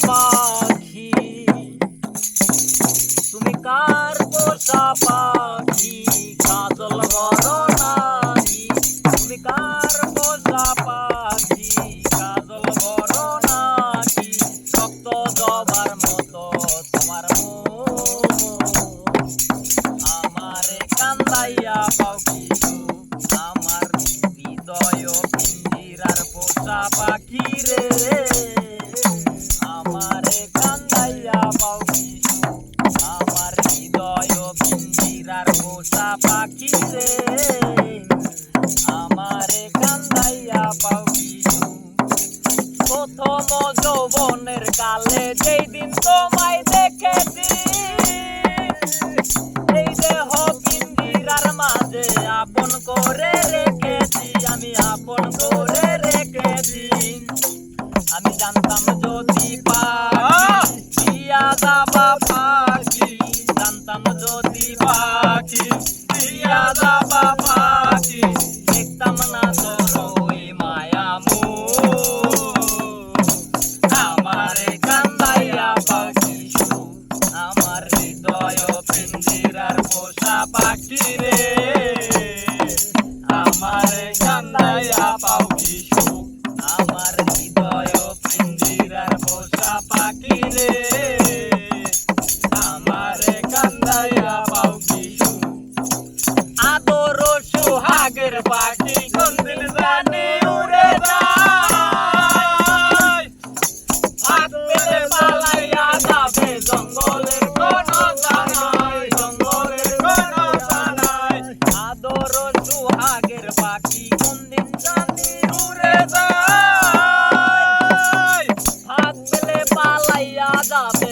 পাখি, তুমি কার পোষা পাখি, কাজল বড় নারী, তুমি কার পোষা পাখি, কাজল বড় নারী, রক্ত জবার মতো তোমার মুখ, আমারে কান্দাইয়া পাখি, আমার হৃদয় পিঞ্জিরার পোষা পাখি রে, আমারে কান্দাইয়া পাখি, আমার হৃদয় পিঞ্জিরার পোষা পাখি রে, আমারে কান্দাইয়া পাখি। প্রথম যৌবনের কালে যেই দিন তোমায় দেখেছি, এই দেহ পিঞ্জিরার মাঝে আপন করে রেখেছি, আমি আপন করে রেখেছি। আমি জানতাম যদি পাখি দিয়া যাবা পাখি, জানতাম যদি পাখি দিয়া যাবা পাখি, দেখতাম না তোর ওই মায়া মুখ, আমারে কান্দাইয়া পাখি, আমার হৃদয় পিঞ্জিরার পোষা পাখি রে, আমারে কান্দাইয়া পাখি, আমার হৃদয় পিঞ্জিরার পোষা পাখি রে, আমারে কান্দাইয়া পাখি। আদর সোহাগের পাখি কোনদিন জানি উড়ে যায়, ভাত পেলে পালাইয়া যাবে জঙ্গলের কোন জানাই, জঙ্গলের কোন জানাই। আদর সোহাগের পাখি কোনদিন জানি উড়ে যায়, ভাত পেলে পালাইয়া যাবে